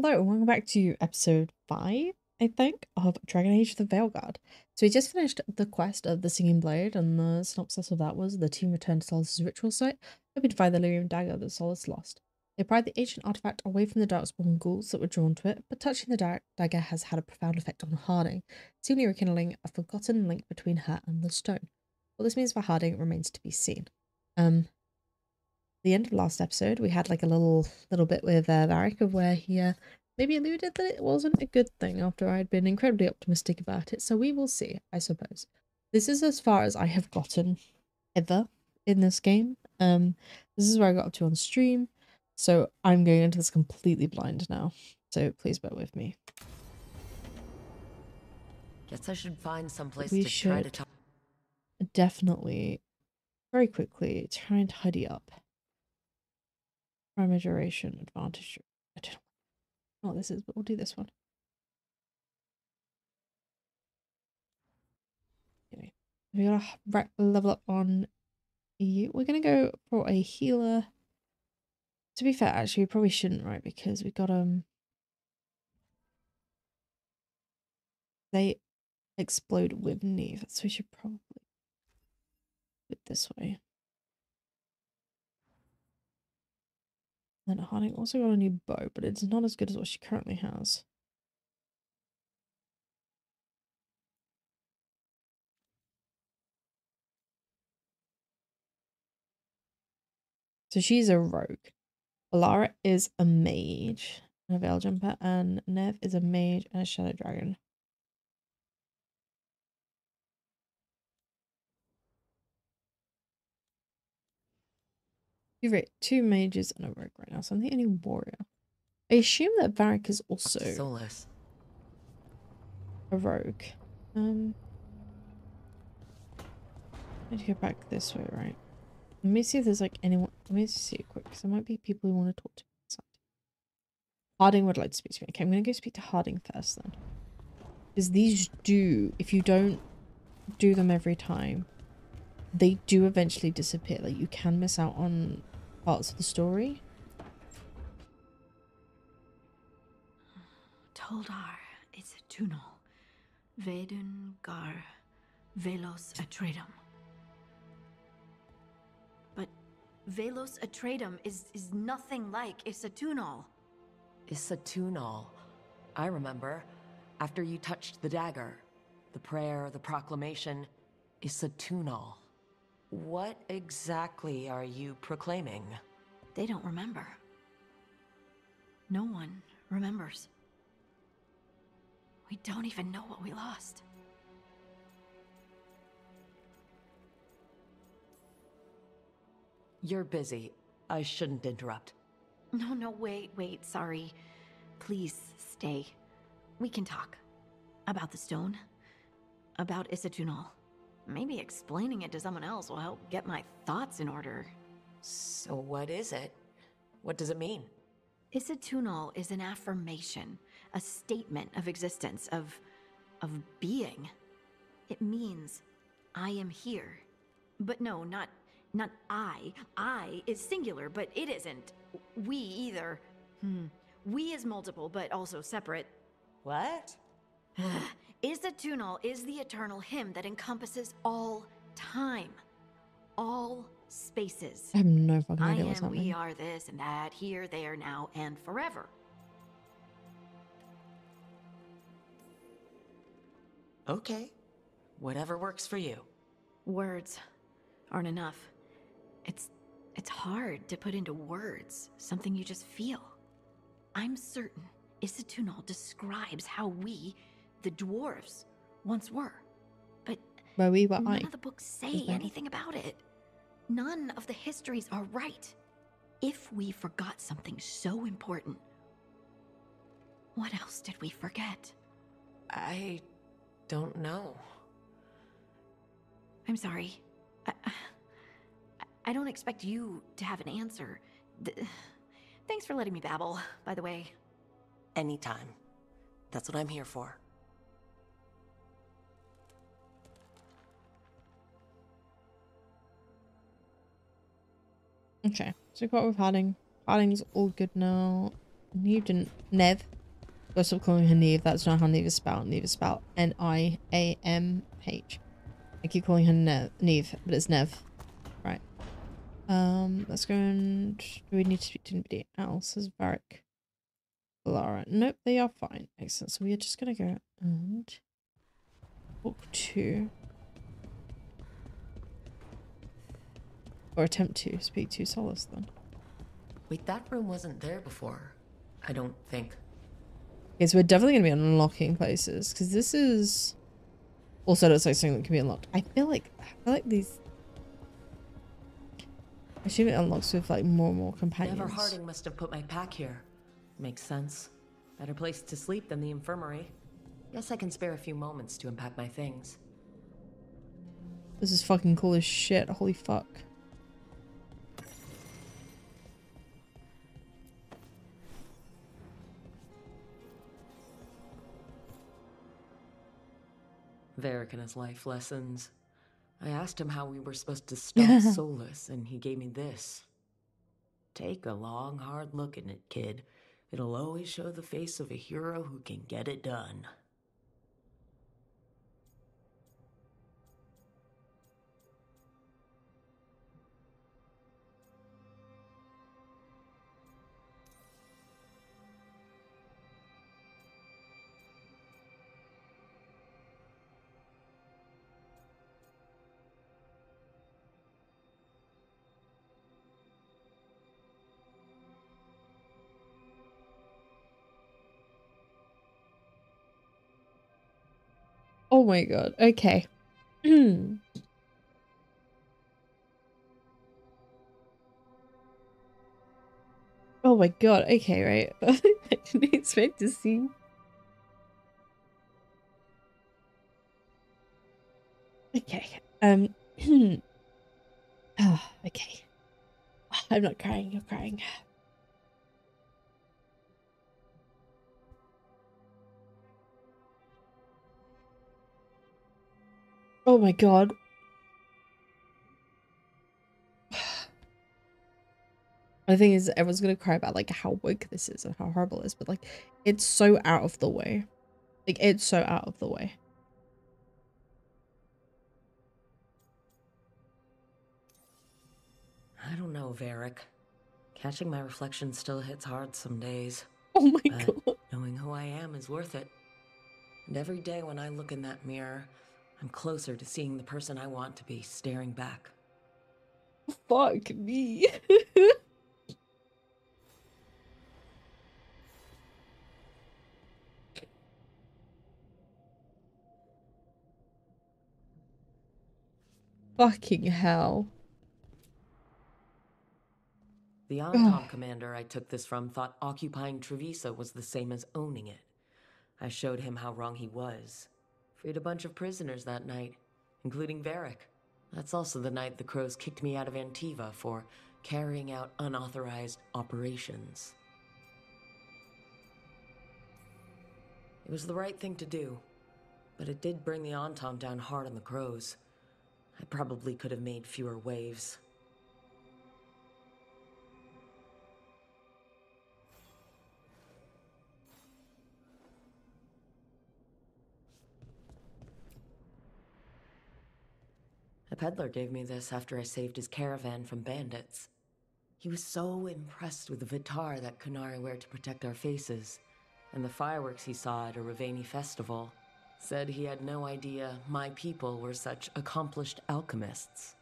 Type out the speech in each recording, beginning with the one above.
Hello and welcome back to episode 5, I think, of Dragon Age the Veilguard. So we just finished the quest of the Singing Blade, and the synopsis of that was the team returned to Solus's ritual site, hoping to find the Lyrium dagger that Solus lost. They pried the ancient artifact away from the darkspawn ghouls that were drawn to it, but touching the dagger has had a profound effect on Harding, seemingly rekindling a forgotten link between her and the stone. What this means for Harding remains to be seen. The end of last episode, we had like a little bit with Varric of where he maybe alluded that it wasn't a good thing after I had been incredibly optimistic about it. So we will see, I suppose. This is as far as I have gotten ever in this game. This is where I got up to on stream. So I'm going into this completely blind now. So please bear with me. Guess I should find someplace We to try to should talk. definitely, very quickly, try and tidy up. Primer duration, advantage. I don't know what this is, but we'll do this one. Anyway, we gotta level up on you. We're gonna go for a healer. To be fair, actually, we probably shouldn't, right? Because we got they explode with Neve, so we should probably do it this way. Then Harding also got a new bow, but it's not as good as what she currently has. So she's a rogue. Alara is a mage and a veil jumper, and Nev is a mage and a shadow dragon. You've got 2 mages and a rogue right now, so I'm the only warrior. I assume that Varric is also Solus. a rogue. I need to go back this way, right? Let me see if there's like anyone. Let me see it quick, because there might be people who want to talk to me outside. Harding would like to speak to me. Okay, I'm going to go speak to Harding first then. Because these do, if you don't do them every time, they do eventually disappear. Like, you can miss out on parts of the story. Toldar, it's a tunnel. Vedun gar velos atredum. But velos atredum is nothing like Isatunal. Isatunal. I remember. After you touched the dagger. The prayer, the proclamation. Isatunal. What exactly are you proclaiming? They don't remember. No one remembers. We don't even know what we lost. You're busy. I shouldn't interrupt. No, wait, sorry. Please, stay. We can talk. About the stone. About Isatunal. Maybe explaining it to someone else will help get my thoughts in order. So what is it? What does it mean? Isatunal is an affirmation, a statement of existence, of being. It means, I am here. But no, not I. I is singular, but it isn't. We either. We is multiple, but also separate. What? Isatunal is the eternal hymn that encompasses all time. All spaces. I have no fucking I idea what's am, we happening. are this and that, here, there, now, and forever. Okay. Whatever works for you. Words aren't enough. It's hard to put into words something you just feel. I'm certain Isatunal describes how we, the dwarves, once were. But Where we were, none of the books say anything about it. None of the histories are right. If we forgot something so important, what else did we forget? I don't know. I'm sorry. I don't expect you to have an answer. Thanks for letting me babble, by the way. Anytime. That's what I'm here for. Okay, so we got with Harding. Harding's all good now. Neve didn't. Nev. Gotta stop calling her Neve. That's not how Neve is spelled. Neve is spelled Niamh. I keep calling her Neve, but it's Nev. Right. Let's go and... Do we need to speak to anybody else? Is Varric? Lara. Nope, they are fine. Excellent. So we are just gonna go and... talk to... Or attempt to speak to Solace then. Wait, that room wasn't there before. I don't think. Okay, so we're definitely gonna be unlocking places, because this is... Also looks like something that can be unlocked. I feel like these... I assume it unlocks with like more and more companions. Never Harding must have put my pack here. Makes sense. Better place to sleep than the infirmary. Guess I can spare a few moments to unpack my things. This is fucking cool as shit. Holy fuck. Varric and his life lessons. I asked him how we were supposed to stop Solus, and he gave me this. Take a long, hard look at it, kid. It'll always show the face of a hero who can get it done. Oh my god. Okay. Oh my god. Okay, right. I didn't expect to see. Okay. Okay. I'm not crying. You're crying. Oh my god. The thing is, everyone's gonna cry about like how woke this is and how horrible it is, but like it's so out of the way. Like it's so out of the way. I don't know, Varric. Catching my reflection still hits hard some days. Oh my But god. knowing who I am is worth it. And every day when I look in that mirror, I'm closer to seeing the person I want to be staring back. Fuck me. Fucking hell. The Anton commander I took this from thought occupying Trevisa was the same as owning it. I showed him how wrong he was. Freed a bunch of prisoners that night, including Varric. That's also the night the Crows kicked me out of Antiva for carrying out unauthorized operations. It was the right thing to do, but it did bring the Anton down hard on the Crows. I probably could have made fewer waves. A peddler gave me this after I saved his caravan from bandits. He was so impressed with the Vitar that Kunari wear to protect our faces, and the fireworks he saw at a Ravani festival. Said he had no idea my people were such accomplished alchemists.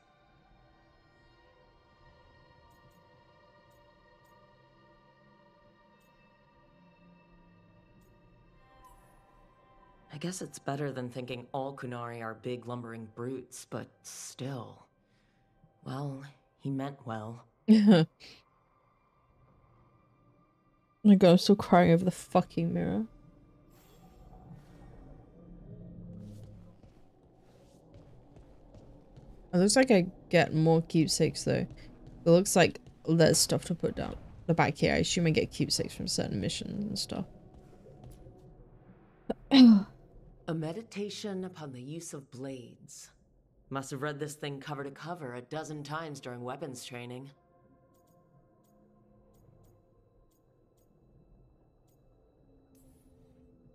I guess it's better than thinking all Kunari are big lumbering brutes, but still. Well, he meant well. Oh my god, I'm still crying over the fucking mirror. It looks like I get more keepsakes though. It looks like there's stuff to put down the back here. I assume I get keepsakes from certain missions and stuff. A meditation upon the use of blades. Must have read this thing cover to cover a dozen times during weapons training.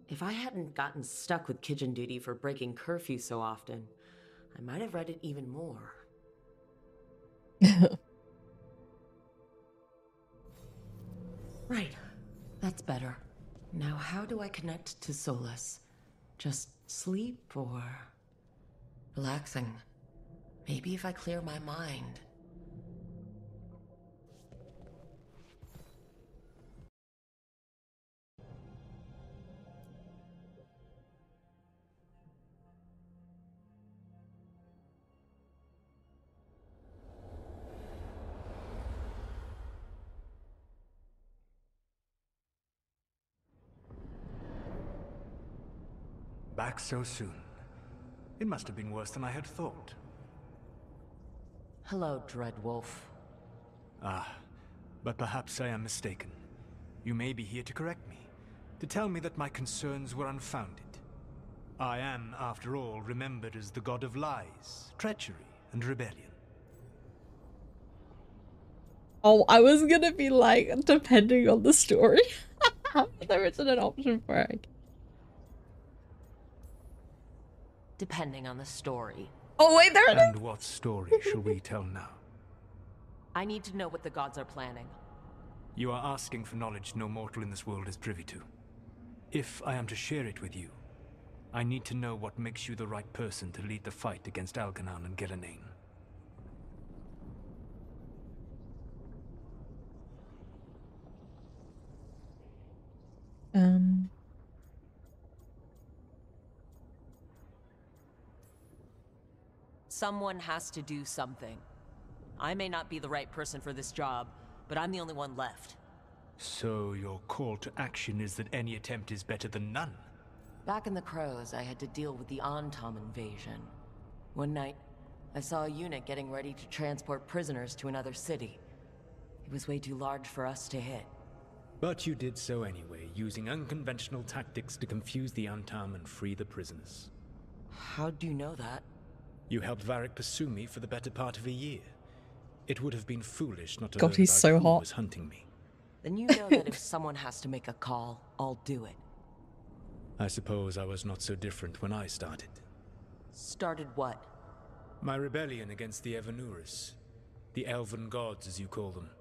If I hadn't gotten stuck with kitchen duty for breaking curfew so often, I might have read it even more. Right. That's better. Now how do I connect to Solus? Just sleep or... relaxing? Maybe if I clear my mind. Back so soon. It must have been worse than I had thought. Hello, Dreadwolf. Ah, but perhaps I am mistaken. You may be here to correct me, to tell me that my concerns were unfounded. I am, after all, remembered as the god of lies, treachery, and rebellion. Oh, I was gonna be like, depending on the story. There isn't an option for it. Depending on the story. Oh wait, there it is! And what story shall we tell now? I need to know what the gods are planning. You are asking for knowledge no mortal in this world is privy to. If I am to share it with you, I need to know what makes you the right person to lead the fight against Algernon and Gillenane. Someone has to do something. I may not be the right person for this job, but I'm the only one left. So your call to action is that any attempt is better than none? Back in the Crows, I had to deal with the Antom invasion. One night, I saw a unit getting ready to transport prisoners to another city. It was way too large for us to hit. But you did so anyway, using unconventional tactics to confuse the Antom and free the prisoners. How'd you know that? You helped Varric pursue me for the better part of a year. It would have been foolish not to God, learn he's about so who hot. was hunting me. Then you know that if someone has to make a call, I'll do it. I suppose I was not so different when I started. Started what? My rebellion against the Evanuris. The Elven gods, as you call them.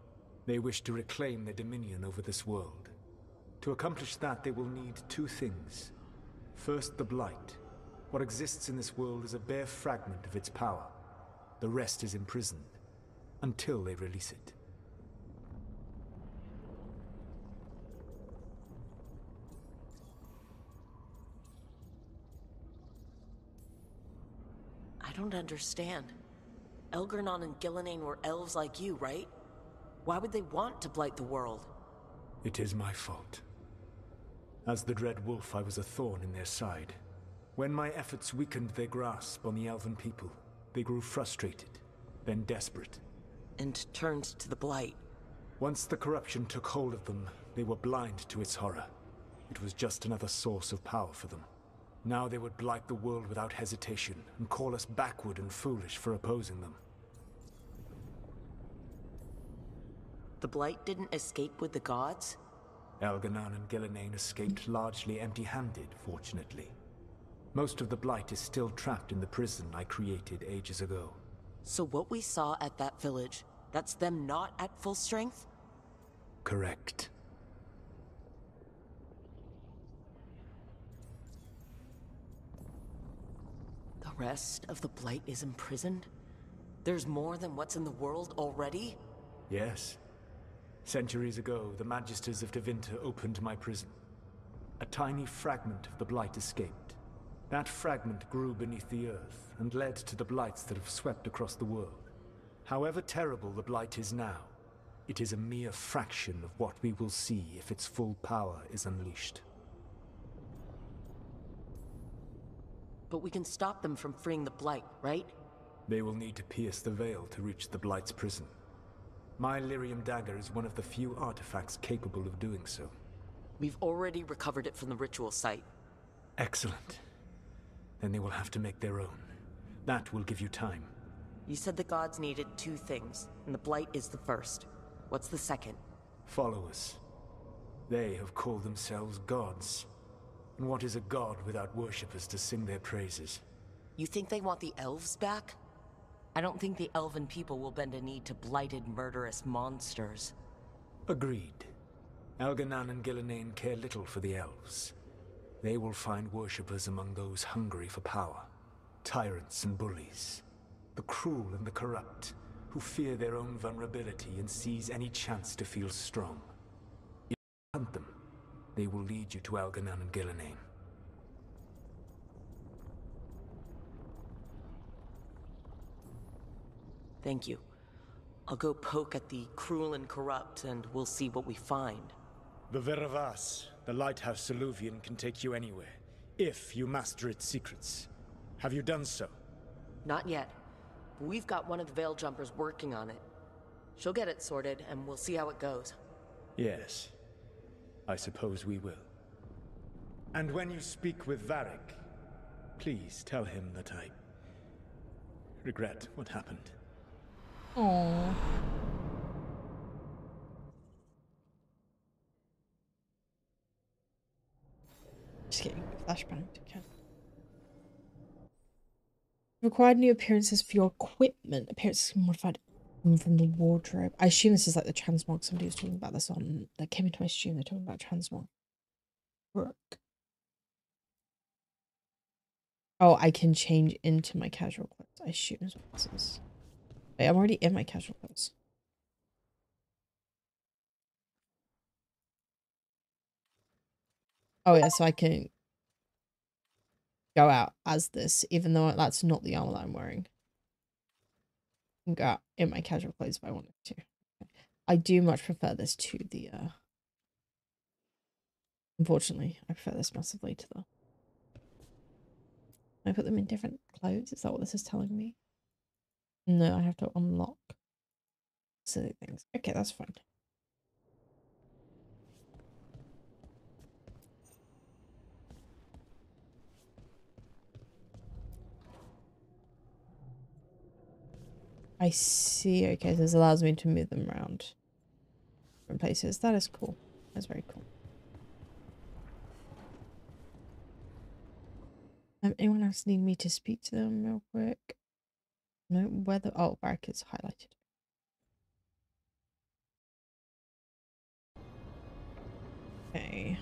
They wish to reclaim their dominion over this world. To accomplish that, they will need two things. First, the Blight. What exists in this world is a bare fragment of its power. The rest is imprisoned, until they release it. I don't understand. Algernon and Gillenane were elves like you, right? Why would they want to blight the world? It is my fault. As the Dread Wolf, I was a thorn in their side. When my efforts weakened their grasp on the Elven people, they grew frustrated, then desperate. And turned to the Blight. Once the corruption took hold of them, they were blind to its horror. It was just another source of power for them. Now they would blight the world without hesitation, and call us backward and foolish for opposing them. The Blight didn't escape with the gods? Algernon and Gillenane escaped largely empty-handed, fortunately. Most of the Blight is still trapped in the prison I created ages ago. So what we saw at that village, that's them not at full strength? Correct. The rest of the Blight is imprisoned? There's more than what's in the world already? Yes. Centuries ago, the Magisters of Tevinter opened my prison. A tiny fragment of the Blight escaped. That fragment grew beneath the earth, and led to the Blights that have swept across the world. However terrible the Blight is now, it is a mere fraction of what we will see if its full power is unleashed. But we can stop them from freeing the Blight, right? They will need to pierce the veil to reach the Blight's prison. My Lyrium dagger is one of the few artifacts capable of doing so. We've already recovered it from the ritual site. Excellent. Then they will have to make their own. That will give you time. You said the gods needed two things, and the Blight is the first. What's the second? Followers. They have called themselves gods. And what is a god without worshippers to sing their praises? You think they want the elves back? I don't think the elven people will bend a knee to blighted, murderous monsters. Agreed. Elganan and Gillenane care little for the elves. They will find worshippers among those hungry for power. Tyrants and bullies. The cruel and the corrupt, who fear their own vulnerability and seize any chance to feel strong. If you hunt them, they will lead you to Elganan and Gillenane. Thank you. I'll go poke at the cruel and corrupt, and we'll see what we find. The Veravas, the lighthouse Soluvian, can take you anywhere, if you master its secrets. Have you done so? Not yet. But we've got one of the Veil Jumpers working on it. She'll get it sorted, and we'll see how it goes. Yes. I suppose we will. And when you speak with Varric, please tell him that I regret what happened. Aww. Just getting flashbanged. Okay. Required new appearances for your equipment. Appearances modified from the wardrobe. I assume this is like the transmog. Somebody was talking about this on that came into my stream. They're talking about transmog. Work. Oh, I can change into my casual clothes. I assume is what this is. Wait, I'm already in my casual clothes. Oh yeah, so I can go out as this, even though that's not the armor that I'm wearing. I can go out in my casual clothes if I wanted to. I do much prefer this to the unfortunately, I prefer this massively to the... Can I put them in different clothes? Is that what this is telling me? No, I have to unlock silly things. Okay, that's fine. I see. Okay, so this allows me to move them around different places. That is cool. That's very cool. Anyone else need me to speak to them real quick? No, whether... Oh, Barrack is highlighted. Okay.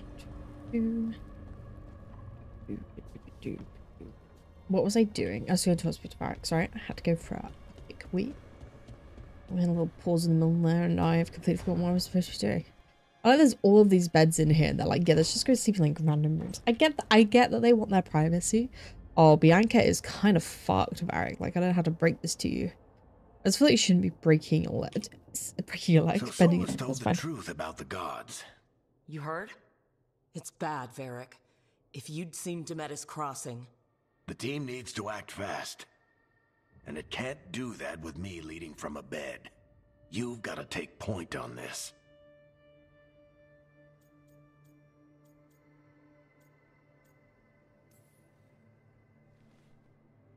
What was I doing? I was going to speak to Barrack. Sorry, I had to go for a quick wee. We had a little pause in the middle there, and I have completely forgotten what I was supposed to be doing. I like there's all of these beds in here, and they're like, yeah, let's just go sleep in like random rooms. I get that they want their privacy. Oh, Bianca is kind of fucked, Barrack. Like, I don't know how to break this to you. I just feel like you shouldn't be breaking your leg. So Solus told the truth about the gods. You heard? It's bad, Varric. If you'd seen Demetis crossing... The team needs to act fast. And it can't do that with me leading from a bed. You've got to take point on this.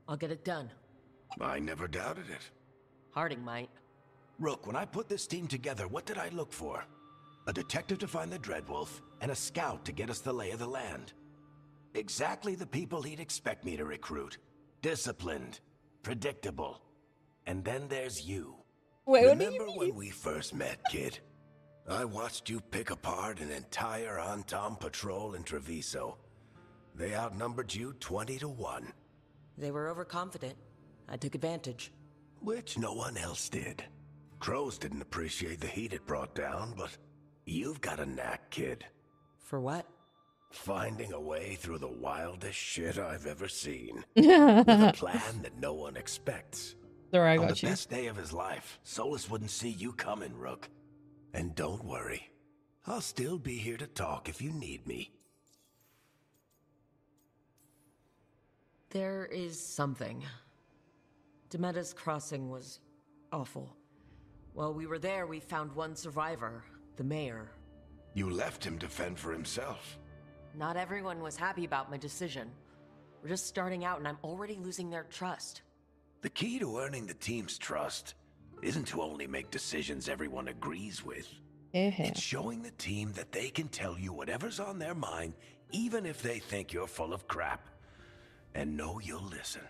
I'll get it done. I never doubted it. Harding might. Rook, when I put this team together, what did I look for? A detective to find the Dreadwolf, and a scout to get us the lay of the land. Exactly the people he'd expect me to recruit. Disciplined, predictable. And then there's you. Wait, remember when we first met, kid? I watched you pick apart an entire Anton patrol in Treviso. They outnumbered you 20 to 1. They were overconfident. I took advantage. Which no one else did. Crows didn't appreciate the heat it brought down, but you've got a knack, kid. For what? Finding a way through the wildest shit I've ever seen. With a plan that no one expects. Sorry, I On got the you. best day of his life, Solus wouldn't see you coming, Rook. And don't worry. I'll still be here to talk if you need me. There is something. Demetis crossing was awful. While we were there, we found one survivor, the mayor. You left him to fend for himself. Not everyone was happy about my decision. We're just starting out and I'm already losing their trust. The key to earning the team's trust isn't to only make decisions everyone agrees with. It's showing the team that they can tell you whatever's on their mind even if they think you're full of crap, and know you'll listen.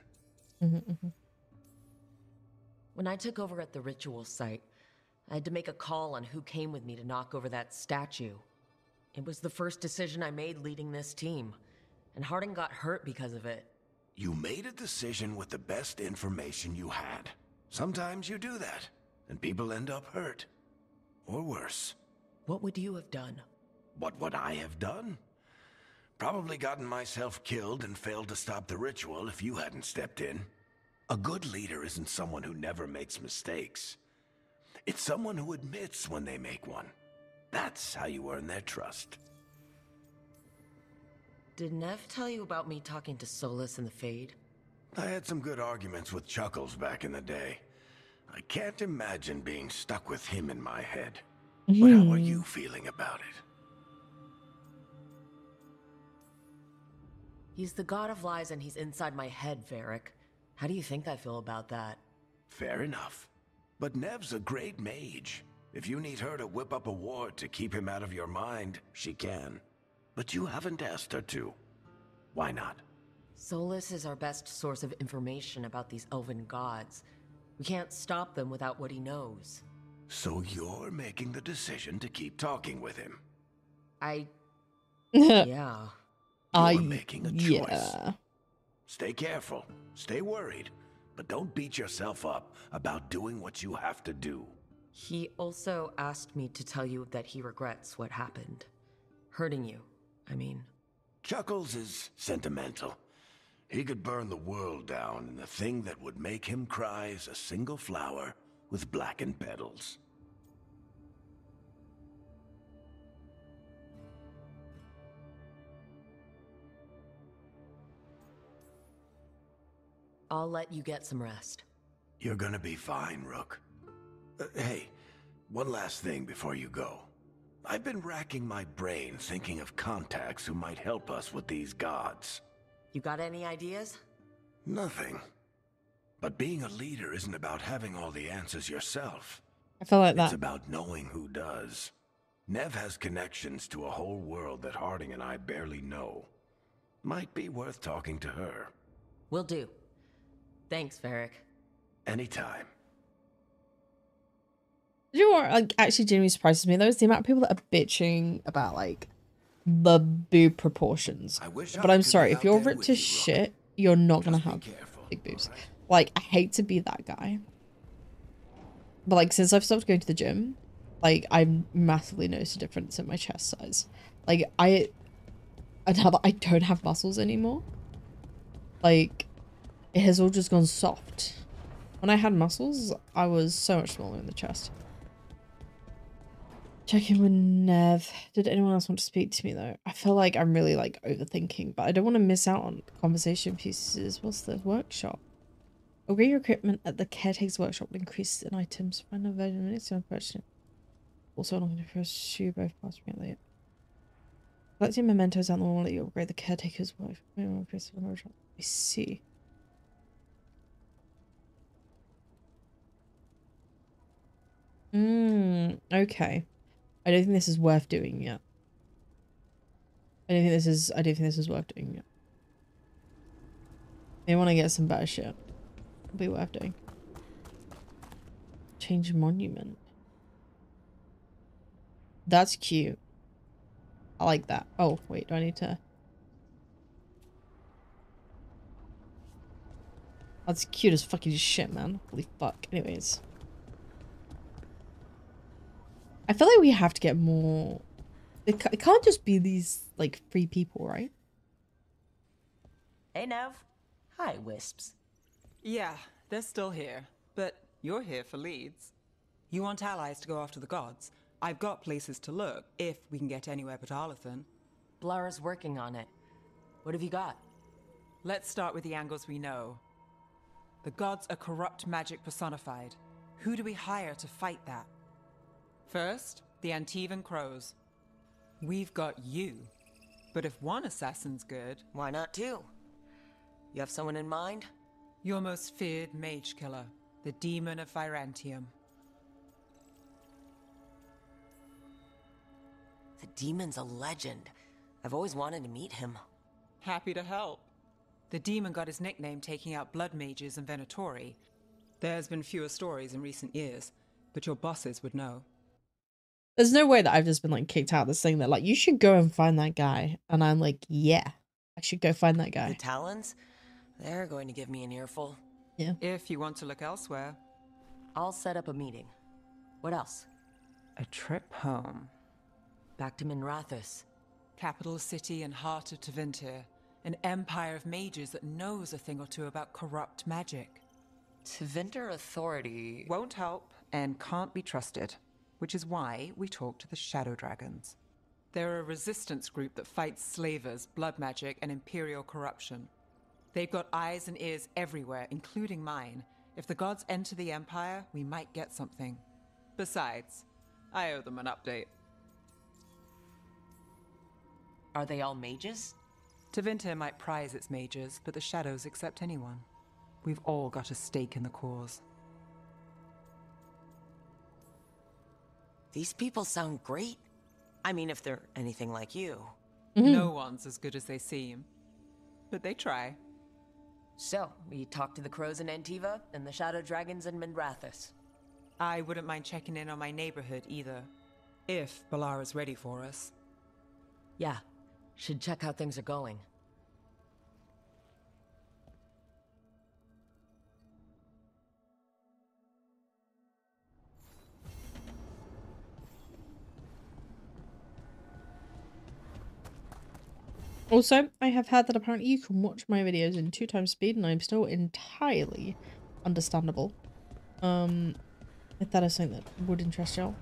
When I took over at the ritual site, I had to make a call on who came with me to knock over that statue. It was the first decision I made leading this team, and Harding got hurt because of it. You made a decision with the best information you had. Sometimes you do that, and people end up hurt. Or worse. What would you have done? What would I have done? Probably gotten myself killed and failed to stop the ritual if you hadn't stepped in. A good leader isn't someone who never makes mistakes. It's someone who admits when they make one. That's how you earn their trust. Did Nev tell you about me talking to Solus in the Fade? I had some good arguments with Chuckles back in the day. I can't imagine being stuck with him in my head. But how are you feeling about it? He's the god of lies and he's inside my head, Varric. How do you think I feel about that? Fair enough. But Nev's a great mage. If you need her to whip up a ward to keep him out of your mind, she can. But you haven't asked her to. Why not? Solus is our best source of information about these elven gods. We can't stop them without what he knows. So you're making the decision to keep talking with him? Yeah. You're making a choice. Yeah. Stay careful, stay worried, but don't beat yourself up about doing what you have to do. He also asked me to tell you that he regrets what happened. Hurting you, I mean. Chuckles is sentimental. He could burn the world down, and the thing that would make him cry is a single flower with blackened petals. I'll let you get some rest. You're gonna be fine, Rook. Hey, one last thing before you go. I've been racking my brain thinking of contacts who might help us with these gods. You got any ideas? Nothing. But being a leader isn't about having all the answers yourself. I feel like It's that. about knowing who does. Nev has connections to a whole world that Harding and I barely know. Might be worth talking to her. Will do. Thanks, Varric. Anytime. You know what like, actually genuinely surprises me though is the amount of people that are bitching about like the boob proportions. But I'm sorry, if you're ripped to shit, you're not gonna have big boobs. Like, I hate to be that guy. But like, since I've stopped going to the gym, like, I massively noticed a difference in my chest size. Like, now that I don't have muscles anymore, like, it has all just gone soft. When I had muscles, I was so much smaller in the chest. Check in with Nev. Did anyone else want to speak to me though? I feel like I'm really like overthinking, but I don't want to miss out on conversation pieces. What's the workshop? Upgrade your equipment at the caretaker's workshop will increase in items. Find a version of minutes to purchase. Also, I'm going to pursue both parts of me. Collecting mementos out the wall, let you upgrade the caretaker's workshop. I see. Okay. I don't think this is worth doing yet. I don't think this is worth doing yet. They want to get some better shit. It'll be worth doing. Change monument. That's cute. I like that. Oh, wait, do I need to? That's cute as fucking shit, man. Holy fuck. Anyways. I feel like we have to get more... It can't just be these, like, 3 people, right? Hey, Nev. Hi, Wisps. Yeah, they're still here. But you're here for leads. You want allies to go after the gods? I've got places to look, if we can get anywhere but Arlathan. Blara's working on it. What have you got? Let's start with the angles we know. The gods are corrupt magic personified. Who do we hire to fight that? First, the Antivan Crows. We've got you. But if one assassin's good... Why not 2? You have someone in mind? Your most feared mage killer, the Demon of Virantium. The demon's a legend. I've always wanted to meet him. Happy to help. The demon got his nickname taking out blood mages and Venatori. There's been fewer stories in recent years, but your bosses would know. There's no way that I've just been like kicked out of this thing that like, you should go and find that guy. And I'm like, yeah, I should go find that guy. The Talons? They're going to give me an earful. Yeah. If you want to look elsewhere. I'll set up a meeting. What else? A trip home. Back to Minrathous. Capital city and heart of Tevinter. An empire of mages that knows a thing or two about corrupt magic. Tevinter authority Won't help and can't be trusted, which is why we talk to the Shadow Dragons. They're a resistance group that fights slavers, blood magic, and imperial corruption. They've got eyes and ears everywhere, including mine. If the gods enter the empire, we might get something. Besides, I owe them an update. Are they all mages? Tevinter might prize its mages, but the Shadows accept anyone. We've all got a stake in the cause. These people sound great. I mean, if they're anything like you. No one's as good as they seem. But they try. So, we talked to the crows in Antiva and the Shadow Dragons in Minrathous. I wouldn't mind checking in on my neighborhood either. If Balara's ready for us. Yeah, should check how things are going. Also, I have heard that apparently you can watch my videos in 2x speed and I'm still entirely understandable. If that is something that would interest y'all,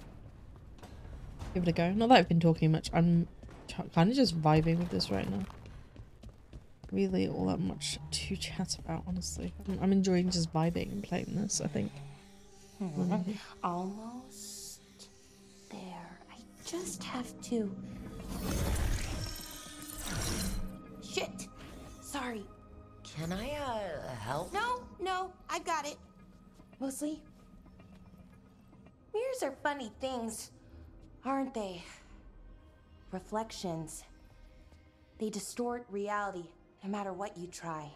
give it a go. Not that I've been talking much, I'm kind of just vibing with this right now. Really all that much to chat about, honestly. I'm enjoying just vibing and playing this, I think. Almost there. I just have to... Shit! Sorry. Can I, help? No, I got it. Mostly. Mirrors are funny things, aren't they? Reflections. They distort reality, no matter what you try.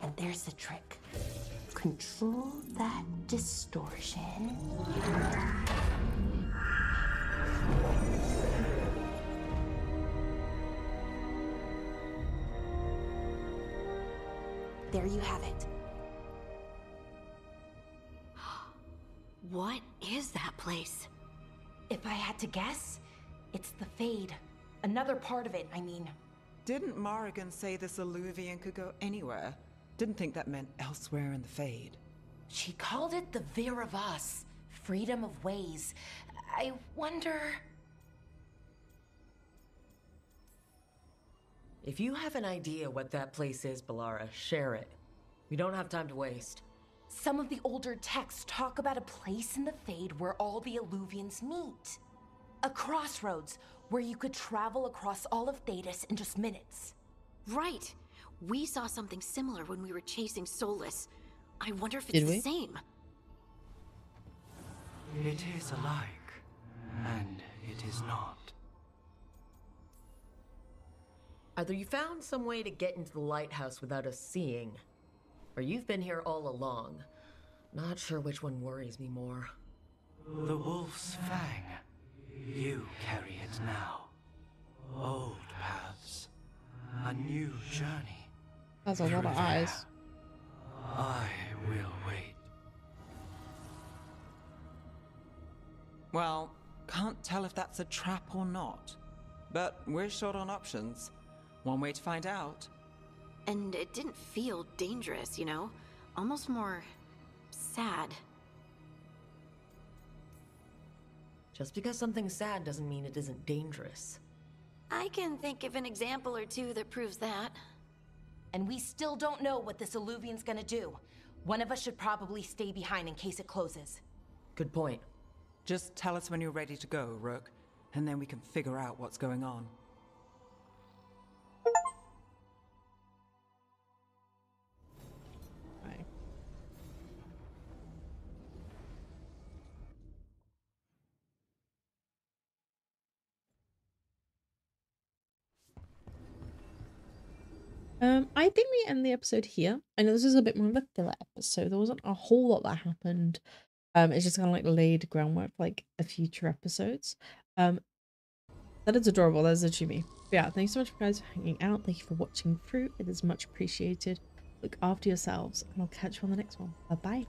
And there's the trick. Control that distortion. There you have it. What is that place? If I had to guess, it's the Fade. Another part of it, I mean. Didn't Morrigan say this Alluvian could go anywhere? Didn't think that meant elsewhere in the Fade. She called it the Vir of Us. Freedom of ways. I wonder... If you have an idea what that place is, Balara, share it. We don't have time to waste. Some of the older texts talk about a place in the Fade where all the Alluvians meet. A crossroads where you could travel across all of Thedas in just minutes. Right. We saw something similar when we were chasing Solus. I wonder if it's Did we? the same. It is alike, and it is not. Either you found some way to get into the lighthouse without us seeing, or you've been here all along. Not sure which one worries me more. The wolf's fang. You carry it now. Old paths. A new journey. That's a lot of eyes. I will wait. Well, can't tell if that's a trap or not. But we're short on options. One way to find out. And it didn't feel dangerous, you know? Almost more... sad. Just because something's sad doesn't mean it isn't dangerous. I can think of an example or two that proves that. And we still don't know what this Alluvian's gonna do. One of us should probably stay behind in case it closes. Good point. Just tell us when you're ready to go, Rook, and then we can figure out what's going on. Right. I think we end the episode here. I know this is a bit more of a filler episode. There wasn't a whole lot that happened. It's just kind of like laid groundwork for like a future episodes. That is adorable. That is a Chumi. But yeah, thanks so much guys for hanging out. Thank you for watching through. It is much appreciated. Look after yourselves, and I'll catch you on the next one. Bye bye.